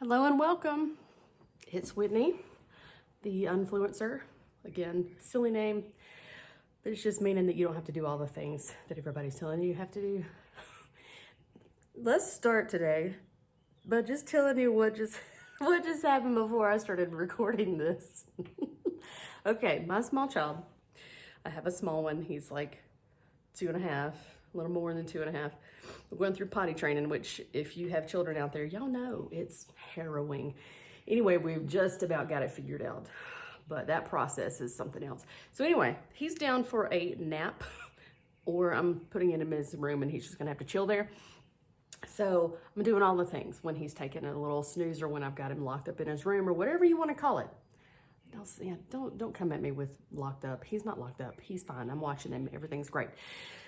Hello and welcome. It's Whitney, the influencer. Again, silly name, but it's just meaning that you don't have to do all the things that everybody's telling you have to do. Let's start today by just telling you what just what just happened before I started recording this. Okay, my small child. I have a small one. He's like 2.5, a little more than 2.5. We're going through potty training, which if you have children out there, y'all know it's harrowing. Anyway, we've just about got it figured out, but that process is something else. So anyway, he's down for a nap, or I'm putting him in his room and he's just gonna have to chill there. So I'm doing all the things when he's taking a little snooze or when I've got him locked up in his room or whatever you want to call it. Don't come at me with locked up. He's not locked up. He's fine. I'm watching him. Everything's great.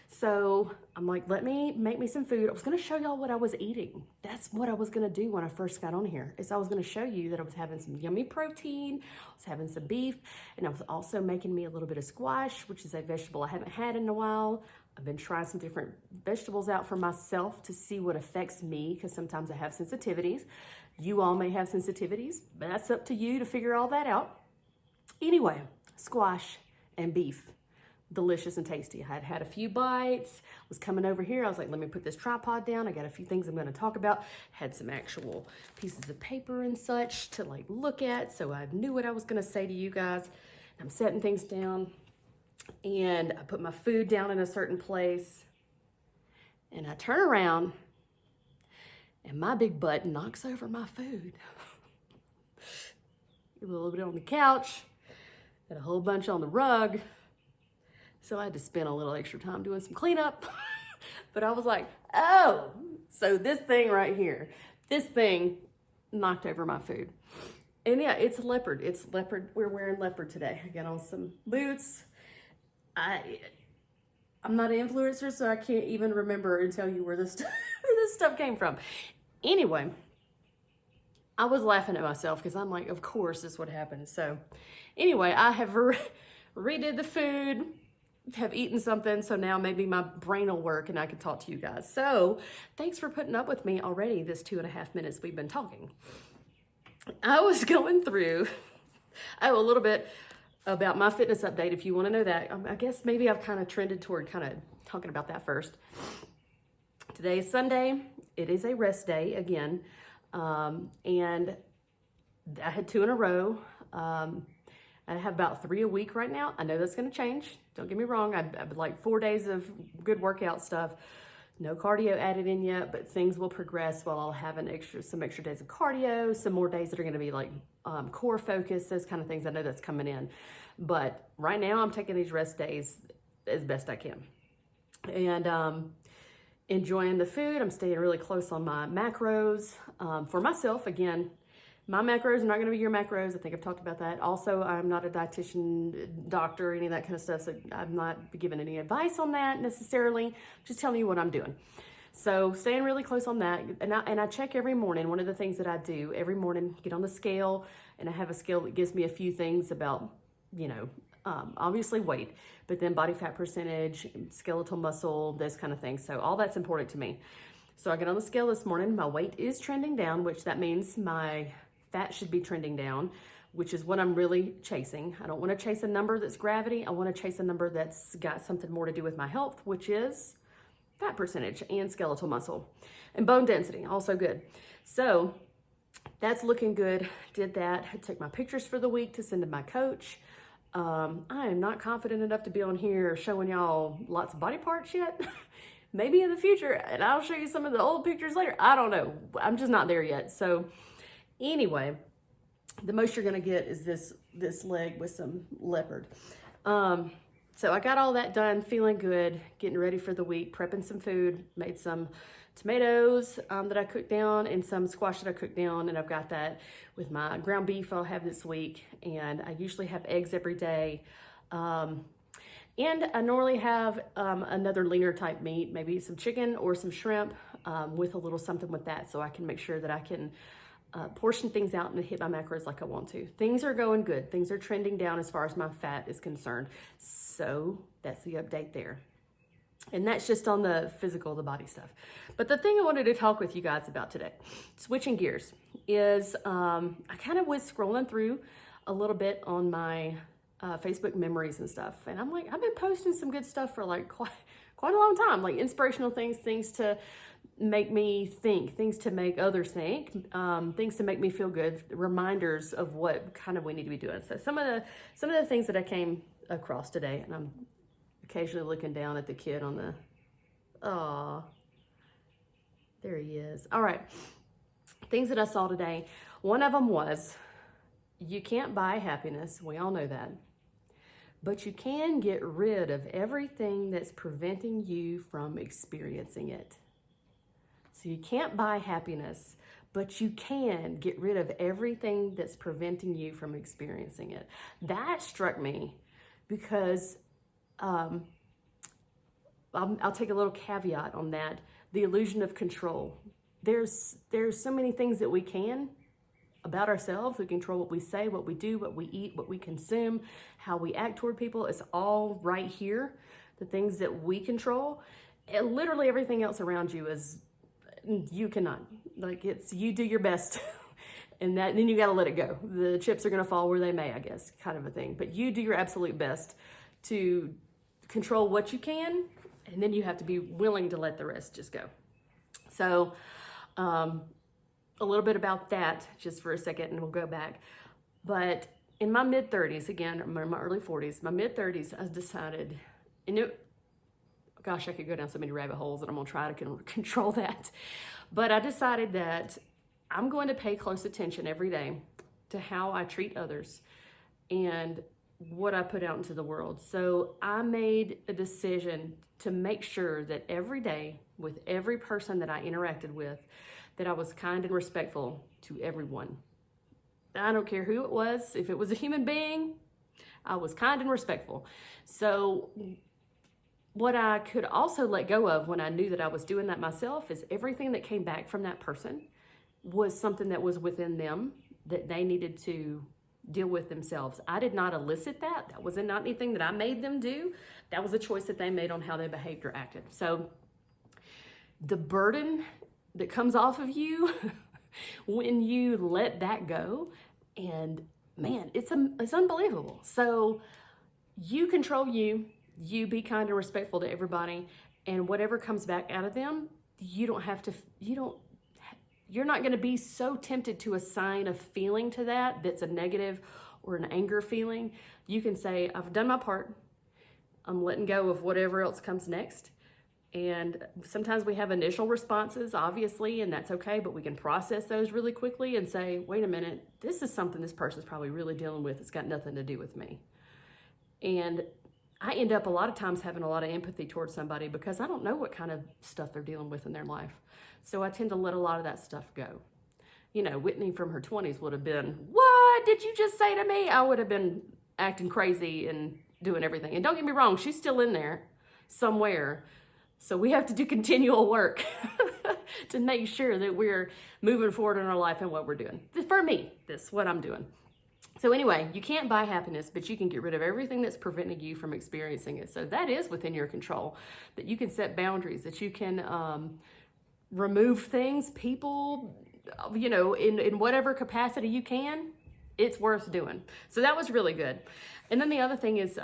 So I'm like, let me make me some food. I was going to show y'all what I was eating. That's what I was going to do when I first got on here, is I was going to show you that I was having some yummy protein. I was having some beef, and I was also making me a little bit of squash, which is a vegetable I haven't had in a while. I've been trying some different vegetables out for myself to see what affects me, because sometimes I have sensitivities. You all may have sensitivities, but that's up to you to figure all that out. Anyway, squash and beef, delicious and tasty. I had had a few bites, was coming over here. I was like, let me put this tripod down. I got a few things I'm going to talk about. Had some actual pieces of paper and such to like look at, so I knew what I was going to say to you guys. I'm setting things down, and I put my food down in a certain place, and I turn around, and my big butt knocks over my food. A little bit on the couch, and a whole bunch on the rug. So I had to spend a little extra time doing some cleanup. But I was like, oh, so this thing right here, this thing knocked over my food. And yeah, it's leopard. It's leopard. We're wearing leopard today. I got on some boots. I'm not an influencer, so I can't even remember and tell you where this stuff came from. Anyway, I was laughing at myself because I'm like, of course this would happen. So anyway, I have redid the food, have eaten something, so now maybe my brain will work and I can talk to you guys. So thanks for putting up with me already this 2.5 minutes we've been talking. I was going through, a little bit about my fitness update if you want to know that. I guess maybe I've kind of trended toward kind of talking about that first. Today is Sunday. It is a rest day again. And I had 2 in a row. I have about 3 a week right now. I know that's going to change. Don't get me wrong. I'd like 4 days of good workout stuff. No cardio added in yet, but things will progress while I'll have some extra days of cardio, some more days that are going to be like core focus, those kind of things. I know that's coming in. But right now I'm taking these rest days as best I can. And enjoying the food. I'm staying really close on my macros. For myself, again, my macros are not going to be your macros. I think I've talked about that. Also, I'm not a dietitian, doctor, any of that kind of stuff, so I'm not giving any advice on that necessarily. Just telling you what I'm doing. So staying really close on that. And I check every morning. One of the things that I do every morning, get on the scale, and I have a scale that gives me a few things about, obviously weight, but then body fat percentage, skeletal muscle, those kind of things. So all that's important to me. So I get on the scale this morning. My weight is trending down, which that means my fat should be trending down, which is what I'm really chasing. I don't want to chase a number that's gravity. I want to chase a number that's got something more to do with my health, which is fat percentage and skeletal muscle and bone density, also good. So that's looking good. Did that. I took my pictures for the week to send to my coach. I am not confident enough to be on here showing y'all lots of body parts yet. Maybe in the future, and I'll show you some of the old pictures later. I don't know. I'm just not there yet. So anyway, the most you're gonna get is this leg with some leopard. So I got all that done, feeling good, getting ready for the week, prepping some food, made some tomatoes that I cooked down and some squash that I cooked down, and I've got that with my ground beef I'll have this week, and I usually have eggs every day. And I normally have another leaner type meat, maybe some chicken or some shrimp with a little something with that, so I can make sure that I can portion things out and hit my macros like I want to. Things are going good. Things are trending down as far as my fat is concerned. So that's the update there. And that's just on the physical, the body stuff. But the thing I wanted to talk with you guys about today, switching gears, is I kind of was scrolling through a little bit on my Facebook memories and stuff. And I'm like, I've been posting some good stuff for like quite a long time, like inspirational things, things to make me think, things to make others think, things to make me feel good, reminders of what kind of we need to be doing. So some of the things that I came across today, and I'm occasionally looking down at the kid on the, oh, there he is. All right, things that I saw today. One of them was, you can't buy happiness. We all know that. But you can get rid of everything that's preventing you from experiencing it. So you can't buy happiness, but you can get rid of everything that's preventing you from experiencing it. That struck me because I'll take a little caveat on that. The illusion of control. There's so many things that we can about ourselves. We control what we say, what we do, what we eat, what we consume, how we act toward people. It's all right here. The things that we control. And literally everything else around you is, you cannot. Like, it's, you do your best and then you got to let it go. The chips are going to fall where they may, I guess, kind of a thing. But you do your absolute best to control what you can, and then you have to be willing to let the rest just go. So a little bit about that just for a second, and we'll go back. But in my mid-30s, again, or my early 40s, my mid-30s, I decided, and gosh, I could go down so many rabbit holes, and I'm gonna try to control that. But I decided that I'm going to pay close attention every day to how I treat others and what I put out into the world. So I made a decision to make sure that every day, with every person that I interacted with, that I was kind and respectful to everyone. I don't care who it was. If it was a human being, I was kind and respectful. So what I could also let go of when I knew that I was doing that myself is everything that came back from that person was something that was within them that they needed to deal with themselves. I did not elicit that. That was not anything that I made them do. That was a choice that they made on how they behaved or acted. So the burden that comes off of you when you let that go, and man, it's unbelievable. So you control you be kind and respectful to everybody, and whatever comes back out of them, you're not going to be so tempted to assign a feeling to that's a negative or an anger feeling. You can say, I've done my part. I'm letting go of whatever else comes next. And sometimes we have initial responses, obviously, and that's okay, but we can process those really quickly and say, wait a minute, this is something this person's probably really dealing with. It's got nothing to do with me. And I end up a lot of times having a lot of empathy towards somebody because I don't know what kind of stuff they're dealing with in their life. So I tend to let a lot of that stuff go. You know, Whitney from her 20s would have been, what did you just say to me? I would have been acting crazy and doing everything. And don't get me wrong, she's still in there somewhere. So we have to do continual work to make sure that we're moving forward in our life and what we're doing. For me, this is what I'm doing. So anyway, you can't buy happiness, but you can get rid of everything that's preventing you from experiencing it. So that is within your control, that you can set boundaries, that you can remove things, people, you know, in whatever capacity you can. It's worth doing. So that was really good. And then the other thing is,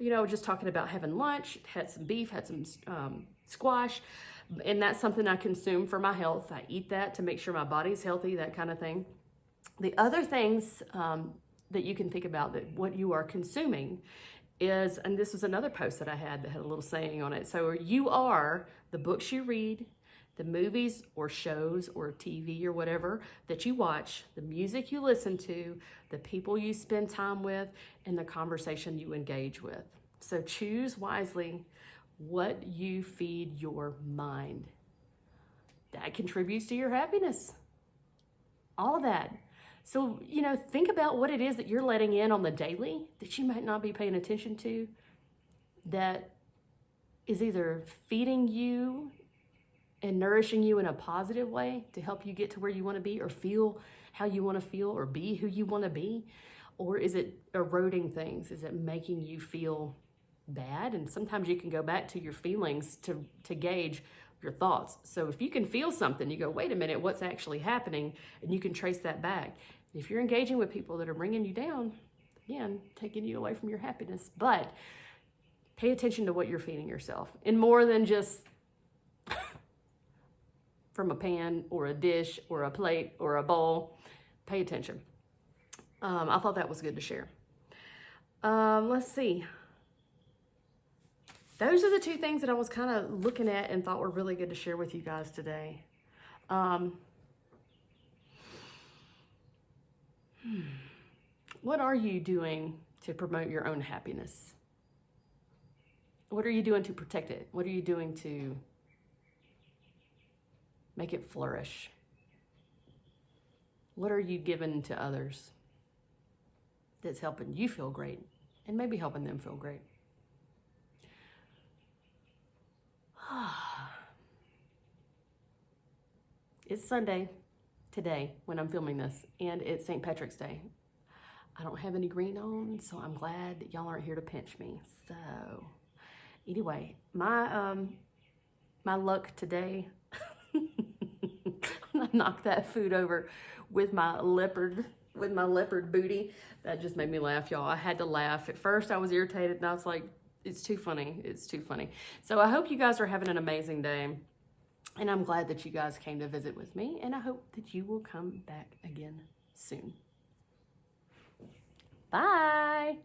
you know, just talking about having lunch, had some beef, had some squash, and that's something I consume for my health. I eat that to make sure my body's healthy, that kind of thing. The other things that you can think about, that what you are consuming is, and this was another post that I had that had a little saying on it. So you are the books you read, the movies or shows or TV or whatever that you watch, the music you listen to, the people you spend time with, and the conversation you engage with. So choose wisely what you feed your mind. That contributes to your happiness. All of that. So, you know, think about what it is that you're letting in on the daily that you might not be paying attention to, that is either feeding you and nourishing you in a positive way to help you get to where you want to be, or feel how you want to feel, or be who you want to be? Or is it eroding things? Is it making you feel bad, and sometimes you can go back to your feelings to gauge your thoughts. So if you can feel something, you go, wait a minute, what's actually happening? And you can trace that back. If you're engaging with people that are bringing you down, again, taking you away from your happiness, but pay attention to what you're feeding yourself, and more than just from a pan or a dish or a plate or a bowl. Pay attention. I thought that was good to share. Let's see. Those are the two things that I was kind of looking at and thought were really good to share with you guys today. What are you doing to promote your own happiness? What are you doing to protect it? What are you doing to make it flourish? What are you giving to others that's helping you feel great and maybe helping them feel great? It's Sunday today when I'm filming this, and it's St. Patrick's Day. I don't have any green on, so I'm glad that y'all aren't here to pinch me. So anyway, my luck today, I knocked that food over with my leopard booty. That just made me laugh, y'all. I had to laugh. At first I was irritated, and I was like, it's too funny. It's too funny. So I hope you guys are having an amazing day. And I'm glad that you guys came to visit with me. And I hope that you will come back again soon. Bye.